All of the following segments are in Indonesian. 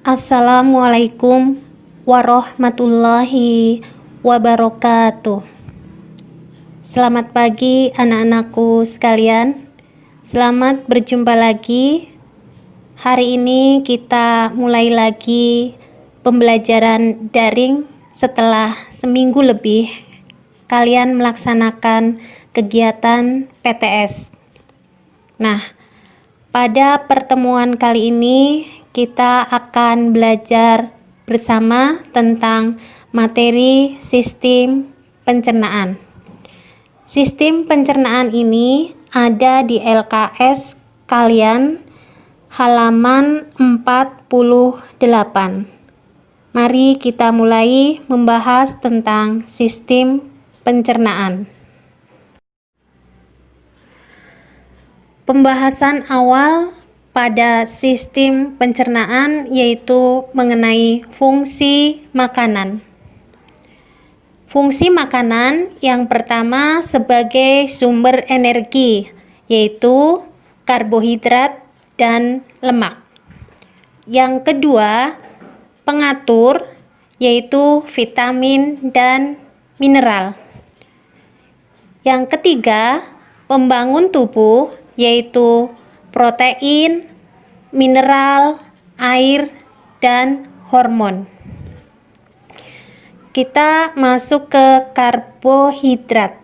Assalamualaikum warahmatullahi wabarakatuh. Selamat pagi anak-anakku sekalian. Selamat berjumpa lagi. Hari ini kita mulai lagi pembelajaran daring setelah seminggu lebih kalian melaksanakan kegiatan PTS. Nah, pada pertemuan kali ini kita akan belajar bersama tentang materi sistem pencernaan. Sistem pencernaan ini ada di LKS kalian halaman 48. Mari kita mulai membahas tentang sistem pencernaan. Pembahasan awal pada sistem pencernaan yaitu mengenai fungsi makanan. Fungsi makanan yang pertama sebagai sumber energi yaitu karbohidrat dan lemak. Yang kedua, pengatur yaitu vitamin dan mineral. Yang ketiga, pembangun tubuh yaitu protein, mineral, air, dan hormon. Kita masuk ke karbohidrat.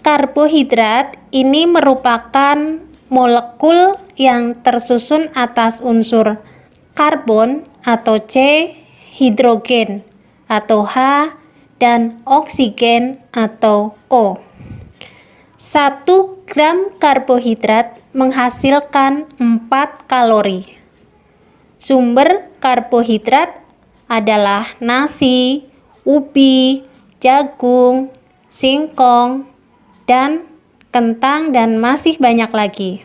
Karbohidrat ini merupakan molekul yang tersusun atas unsur karbon atau C, hidrogen atau H, dan oksigen atau O. 1 gram karbohidrat menghasilkan 4 kalori. Sumber karbohidrat adalah nasi, ubi, jagung, singkong, dan kentang, dan masih banyak lagi.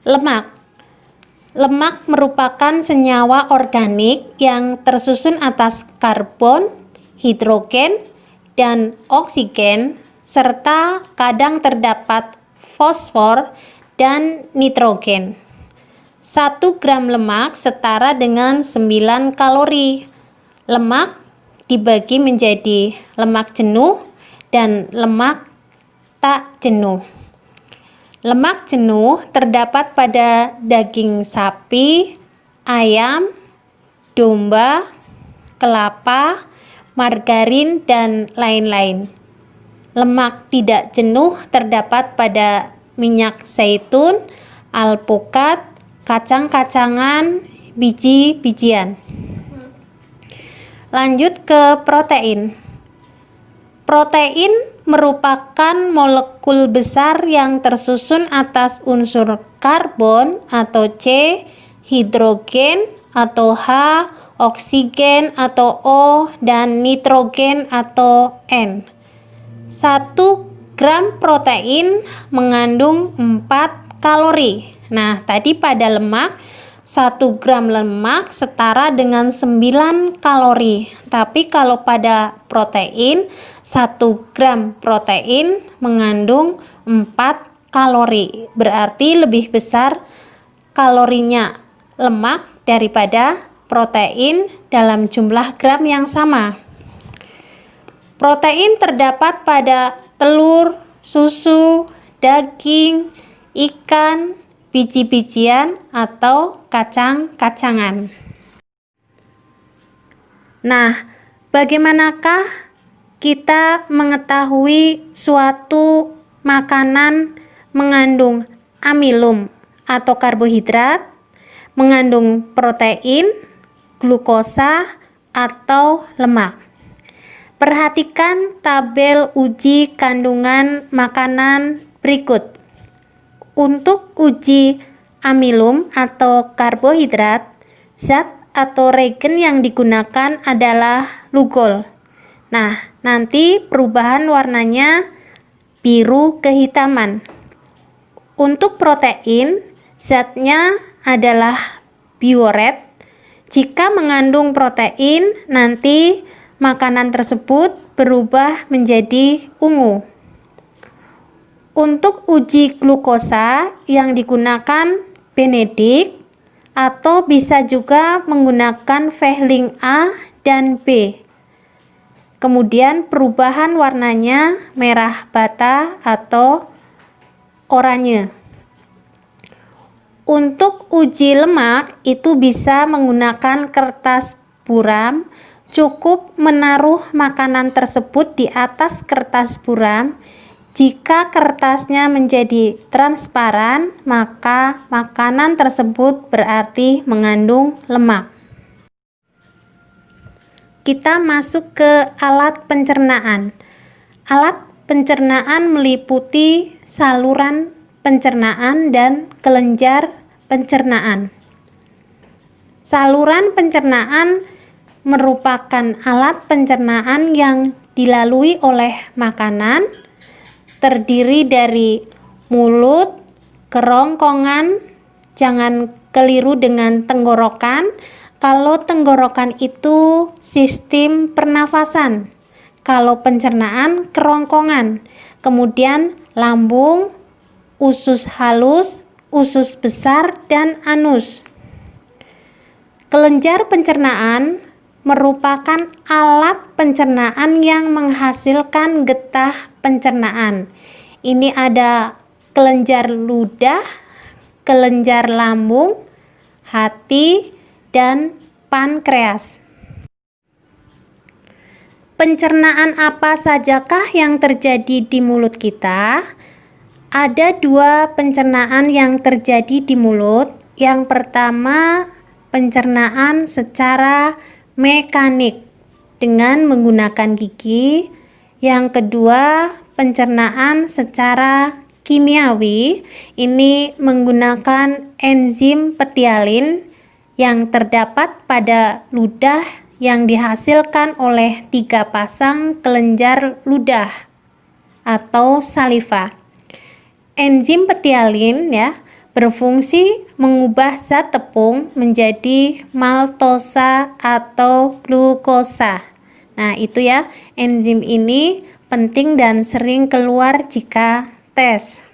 Lemak. Lemak merupakan senyawa organik yang tersusun atas karbon, hidrogen, dan oksigen, serta kadang terdapat fosfor dan nitrogen. 1 gram lemak setara dengan 9 kalori. Lemak dibagi menjadi lemak jenuh dan lemak tak jenuh. Lemak jenuh terdapat pada daging sapi, ayam, domba, kelapa, margarin, dan lain-lain. Lemak tidak jenuh terdapat pada minyak zaitun, alpukat, kacang-kacangan, biji-bijian. Lanjut ke protein. Protein merupakan molekul besar yang tersusun atas unsur karbon atau C, hidrogen atau H, oksigen atau O, dan nitrogen atau N. 1 gram protein mengandung 4 kalori. Nah, tadi pada lemak, 1 gram lemak setara dengan 9 kalori. Tapi kalau pada protein, 1 gram protein mengandung 4 kalori. Berarti lebih besar kalorinya lemak daripada protein dalam jumlah gram yang sama. Protein terdapat pada telur, susu, daging, ikan, biji-bijian, atau kacang-kacangan. Nah, bagaimanakah kita mengetahui suatu makanan mengandung amilum atau karbohidrat, mengandung protein, glukosa, atau lemak? Perhatikan tabel uji kandungan makanan berikut. Untuk uji amilum atau karbohidrat, zat atau regen yang digunakan adalah Lugol. Nah, nanti perubahan warnanya biru kehitaman. Untuk protein, zatnya adalah bioret. Jika mengandung protein, nanti makanan tersebut berubah menjadi ungu. Untuk uji glukosa yang digunakan Benedict atau bisa juga menggunakan Vehling A dan B. Kemudian perubahan warnanya merah bata atau oranye. Untuk uji lemak itu bisa menggunakan kertas buram. Cukup menaruh makanan tersebut di atas kertas buram. Jika kertasnya menjadi transparan, maka makanan tersebut berarti mengandung lemak. Kita masuk ke alat pencernaan. Alat pencernaan meliputi saluran pencernaan dan kelenjar pencernaan. Saluran pencernaan merupakan alat pencernaan yang dilalui oleh makanan, terdiri dari mulut, kerongkongan, jangan keliru dengan tenggorokan. Kalau tenggorokan itu sistem pernafasan, kalau pencernaan kerongkongan, kemudian lambung, usus halus, usus besar, dan anus. Kelenjar pencernaan merupakan alat pencernaan yang menghasilkan getah pencernaan. Ini ada kelenjar ludah, kelenjar lambung, hati, dan pankreas. Pencernaan apa sajakah yang terjadi di mulut kita? Ada dua pencernaan yang terjadi di mulut. Yang pertama, pencernaan secara mekanik dengan menggunakan gigi. Yang kedua, pencernaan secara kimiawi. Ini menggunakan enzim petialin yang terdapat pada ludah yang dihasilkan oleh 3 pasang kelenjar ludah atau saliva. Enzim petialin berfungsi mengubah zat tepung menjadi maltosa atau glukosa. Nah, itu enzim ini penting dan sering keluar jika tes.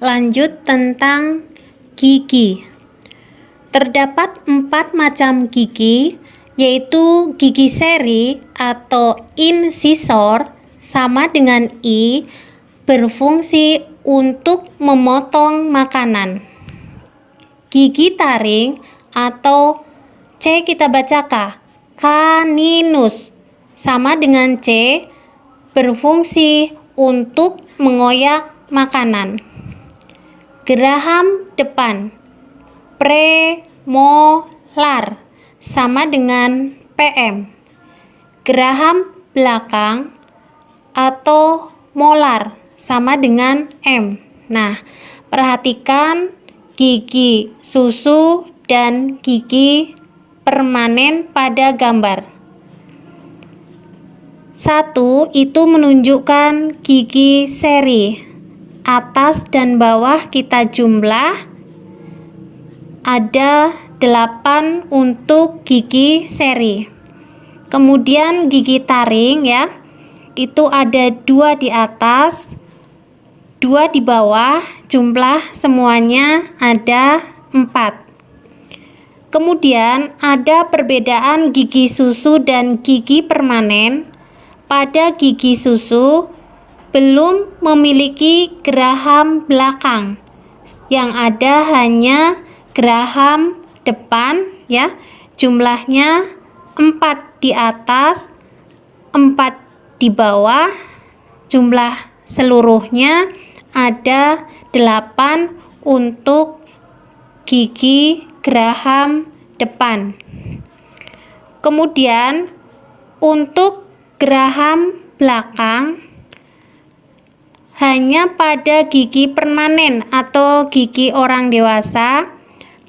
Lanjut tentang gigi. Terdapat 4 macam gigi, yaitu gigi seri atau incisor sama dengan I, berfungsi untuk memotong makanan. Gigi taring atau C kita baca caninus sama dengan C, berfungsi untuk mengoyak makanan. Geraham depan premolar sama dengan PM. Geraham belakang atau molar sama dengan M. Nah, perhatikan gigi susu dan gigi permanen pada gambar. 1 itu menunjukkan gigi seri. Atas dan bawah kita jumlah. Ada 8 untuk gigi seri. Kemudian gigi taring itu ada 2 di atas, 2 di bawah, jumlah semuanya ada 4. Kemudian ada perbedaan gigi susu dan gigi permanen. Pada gigi susu belum memiliki geraham belakang, yang ada hanya geraham depan jumlahnya 4 di atas, 4 di bawah, jumlah seluruhnya ada 8 untuk gigi geraham depan. Kemudian untuk geraham belakang hanya pada gigi permanen atau gigi orang dewasa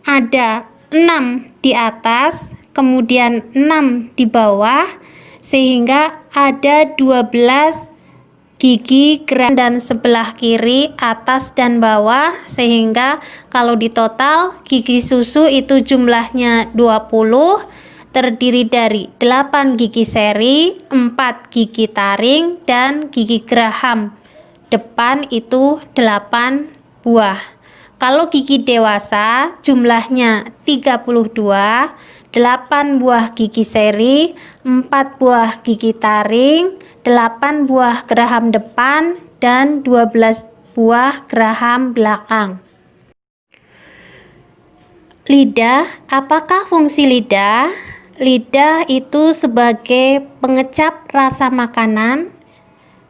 ada 6 di atas, kemudian 6 di bawah, sehingga ada 12 gigi geraham dan sebelah kiri atas dan bawah, sehingga kalau di total gigi susu itu jumlahnya 20, terdiri dari 8 gigi seri, 4 gigi taring, dan gigi geraham depan itu 8 buah. Kalau gigi dewasa jumlahnya 32, 8 buah gigi seri, 4 buah gigi taring, 8 buah geraham depan, dan 12 buah geraham belakang. Lidah, apakah fungsi lidah? Lidah itu sebagai pengecap rasa makanan,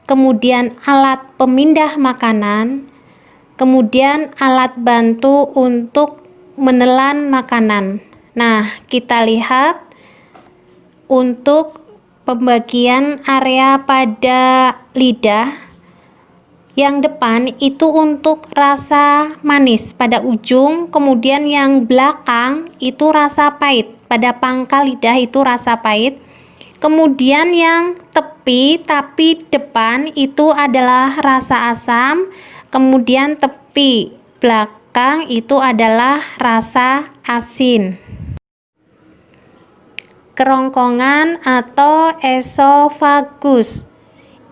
kemudian alat pemindah makanan, kemudian alat bantu untuk menelan makanan. Nah, kita lihat untuk pembagian area pada lidah. Yang depan itu untuk rasa manis pada ujung, kemudian yang belakang itu rasa pahit. Pada pangkal lidah itu rasa pahit. Kemudian yang tepi tapi depan itu adalah rasa asam, kemudian tepi belakang itu adalah rasa asin. Kerongkongan atau esofagus.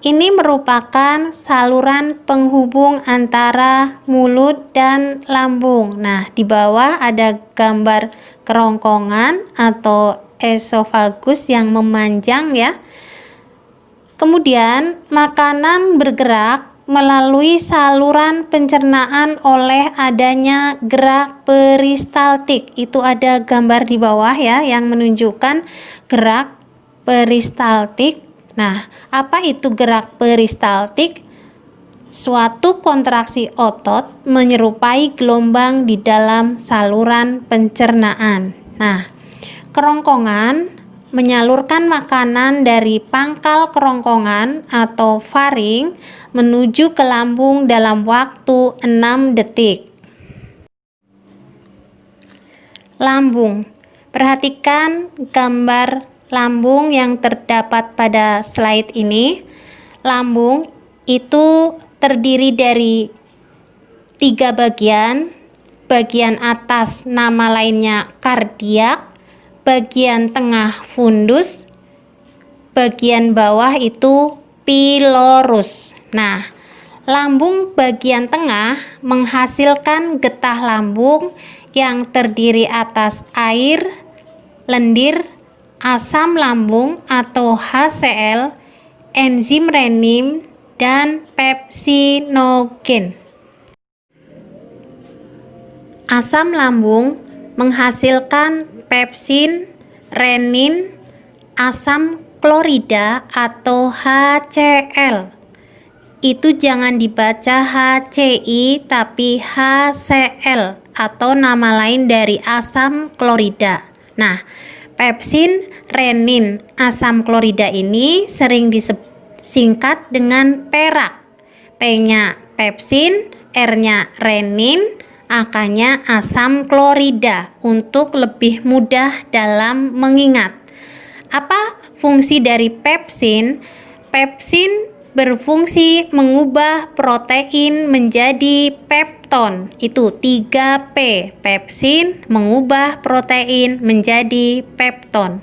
Ini merupakan saluran penghubung antara mulut dan lambung. Nah, di bawah ada gambar kerongkongan atau esofagus yang memanjang ya. Kemudian, makanan bergerak melalui saluran pencernaan oleh adanya gerak peristaltik. Itu ada gambar di bawah ya yang menunjukkan gerak peristaltik. Nah, apa itu gerak peristaltik? Suatu kontraksi otot menyerupai gelombang di dalam saluran pencernaan. Nah, kerongkongan menyalurkan makanan dari pangkal kerongkongan atau faring menuju ke lambung dalam waktu 6 detik. Lambung. Perhatikan gambar lambung yang terdapat pada slide ini. Lambung itu terdiri dari 3 bagian. Bagian atas nama lainnya kardiak, bagian tengah fundus, bagian bawah itu pilorus. Nah, lambung bagian tengah menghasilkan getah lambung yang terdiri atas air, lendir, asam lambung atau HCl, enzim renin, dan pepsinogen. Asam lambung menghasilkan pepsin, renin, asam klorida atau HCl. Itu jangan dibaca HCI tapi HCl atau nama lain dari asam klorida. Nah, pepsin, renin, asam klorida ini sering disingkat dengan perak. P-nya pepsin, R-nya renin, A-nya asam klorida untuk lebih mudah dalam mengingat. Apa fungsi dari pepsin? Pepsin berfungsi mengubah protein menjadi pepton. Itu 3P. Pepsin mengubah protein menjadi pepton.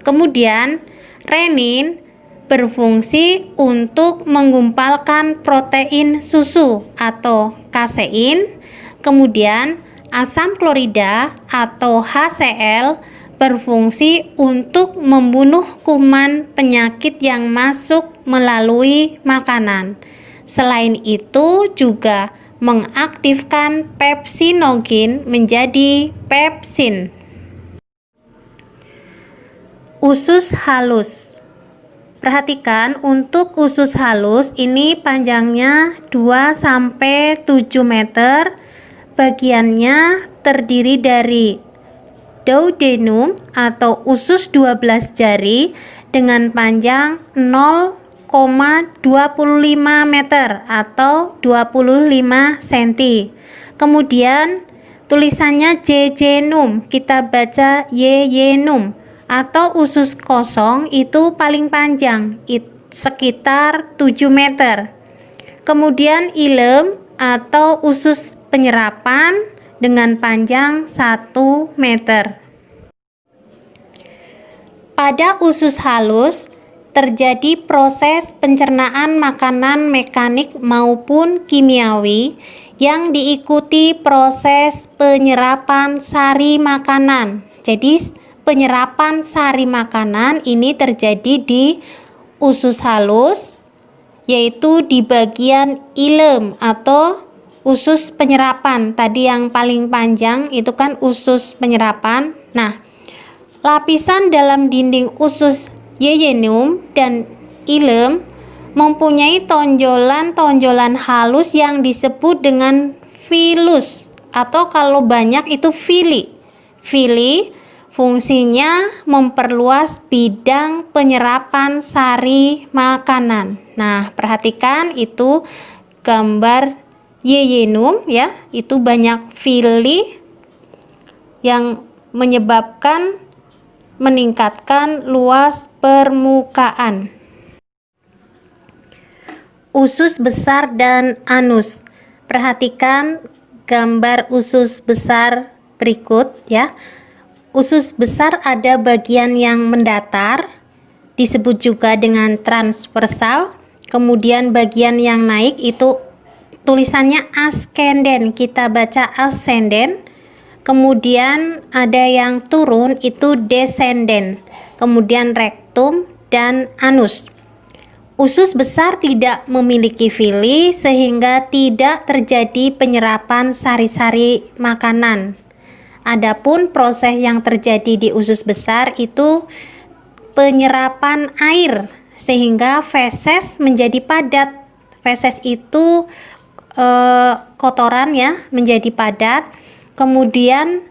Kemudian renin berfungsi untuk menggumpalkan protein susu atau kasein. Kemudian asam klorida atau HCl berfungsi untuk membunuh kuman penyakit yang masuk melalui makanan. Selain itu juga mengaktifkan pepsinogen menjadi pepsin. Usus halus. Perhatikan untuk usus halus ini panjangnya 2-7 meter. Bagiannya terdiri dari duodenum atau usus 12 jari dengan panjang 0,25 meter atau 25 cm. Kemudian tulisannya jejunum, kita baca yeyunum, atau usus kosong itu paling panjang, sekitar 7 meter. Kemudian ilem atau usus penyerapan dengan panjang 1 meter. Pada usus halus terjadi proses pencernaan makanan mekanik maupun kimiawi yang diikuti proses penyerapan sari makanan. Jadi penyerapan sari makanan ini terjadi di usus halus, yaitu di bagian ileum atau usus penyerapan. Tadi yang paling panjang itu kan usus penyerapan. Nah, lapisan dalam dinding usus yeyenium dan ileum mempunyai tonjolan-tonjolan halus yang disebut dengan filus, atau kalau banyak itu fili. Fili fungsinya memperluas bidang penyerapan sari makanan. Nah, perhatikan itu gambar yeyenium ya, itu banyak fili yang menyebabkan meningkatkan luas permukaan. Usus besar dan anus. Perhatikan gambar usus besar berikut ya. Usus besar ada bagian yang mendatar, disebut juga dengan transversal. Kemudian bagian yang naik itu tulisannya ascendent, kita baca ascendent. Kemudian ada yang turun itu descendent. Kemudian rektum dan anus. Usus besar tidak memiliki fili sehingga tidak terjadi penyerapan sari-sari makanan. Adapun proses yang terjadi di usus besar itu penyerapan air sehingga feses menjadi padat. Feses itu kotoran ya, menjadi padat. Kemudian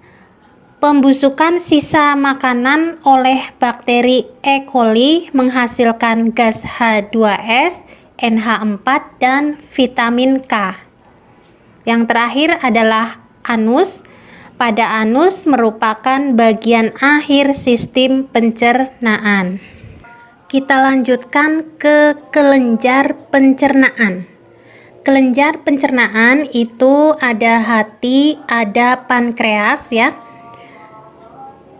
pembusukan sisa makanan oleh bakteri E. coli menghasilkan gas H2S, NH4, dan vitamin K. Yang terakhir adalah anus. Pada anus merupakan bagian akhir sistem pencernaan. Kita lanjutkan ke kelenjar pencernaan. Kelenjar pencernaan itu ada hati, ada pankreas ya.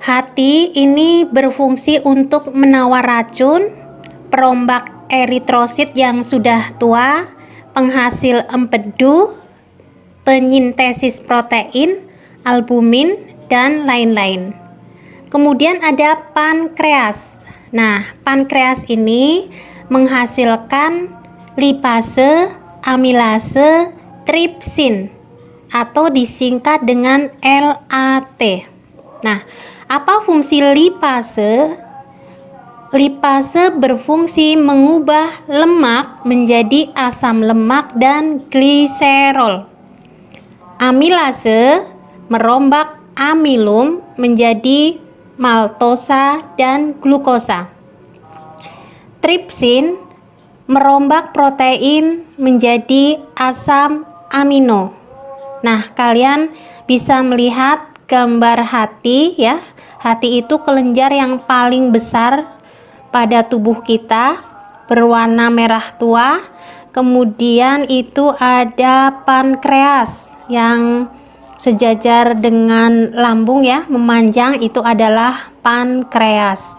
Hati ini berfungsi untuk menawar racun, perombak eritrosit yang sudah tua, penghasil empedu, penyintesis protein, albumin, dan lain-lain. Kemudian ada pankreas. Nah, pankreas ini menghasilkan lipase, amilase, tripsin atau disingkat dengan LAT. Nah, apa fungsi lipase? Lipase berfungsi mengubah lemak menjadi asam lemak dan gliserol. Amilase merombak amilum menjadi maltosa dan glukosa. Tripsin merombak protein menjadi asam amino. Nah, kalian bisa melihat gambar hati ya. Hati itu kelenjar yang paling besar pada tubuh kita, berwarna merah tua. Kemudian itu ada pankreas yang sejajar dengan lambung ya, memanjang, itu adalah pankreas.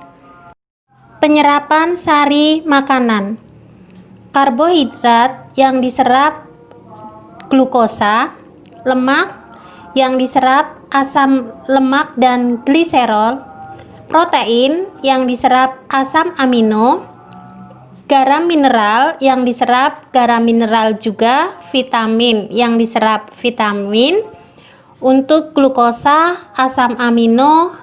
Penyerapan sari makanan. Karbohidrat yang diserap glukosa, lemak yang diserap asam lemak dan gliserol, protein yang diserap asam amino, garam mineral yang diserap garam mineral juga, vitamin yang diserap vitamin. Untuk glukosa, asam amino,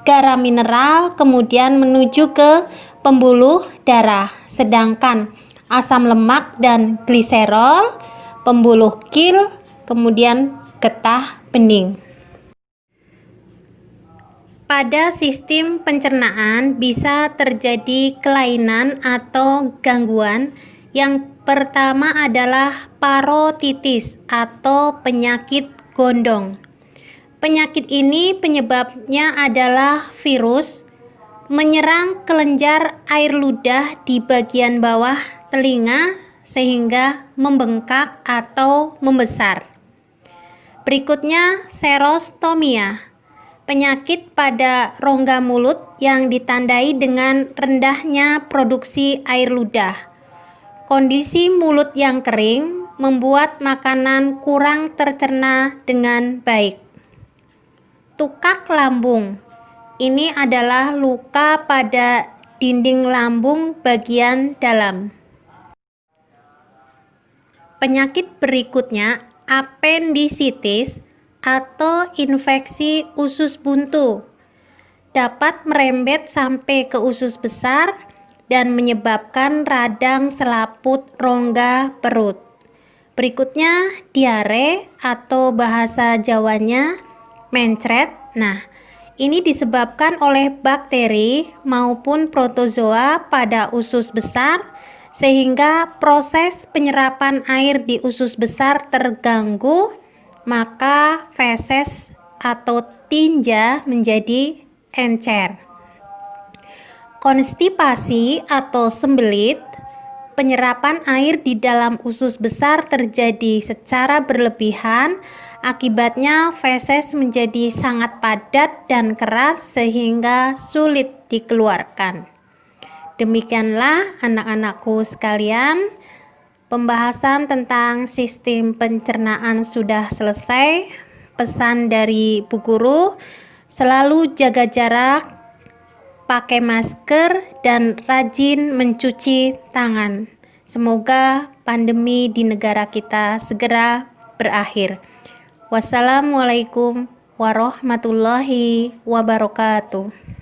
garam mineral kemudian menuju ke pembuluh darah, sedangkan asam lemak dan gliserol pembuluh kil, kemudian getah bening. Pada sistem pencernaan bisa terjadi kelainan atau gangguan. Yang pertama adalah parotitis atau penyakit gondong. Penyakit ini penyebabnya adalah virus menyerang kelenjar air ludah di bagian bawah telinga sehingga membengkak atau membesar. Berikutnya serostomia. Penyakit pada rongga mulut yang ditandai dengan rendahnya produksi air ludah. Kondisi mulut yang kering membuat makanan kurang tercerna dengan baik. Tukak lambung. Ini adalah luka pada dinding lambung bagian dalam. Penyakit berikutnya apendisitis atau infeksi usus buntu. Dapat merembet sampai ke usus besar dan menyebabkan radang selaput rongga perut. Berikutnya diare atau bahasa Jawanya mencret. Nah, ini disebabkan oleh bakteri maupun protozoa pada usus besar sehingga proses penyerapan air di usus besar terganggu, maka feses atau tinja menjadi encer. Konstipasi atau sembelit. Penyerapan air di dalam usus besar terjadi secara berlebihan, akibatnya feses menjadi sangat padat dan keras sehingga sulit dikeluarkan. Demikianlah anak-anakku sekalian, pembahasan tentang sistem pencernaan sudah selesai. Pesan dari Bu Guru, selalu jaga jarak, pakai masker, dan rajin mencuci tangan. Semoga pandemi di negara kita segera berakhir. Wassalamualaikum warahmatullahi wabarakatuh.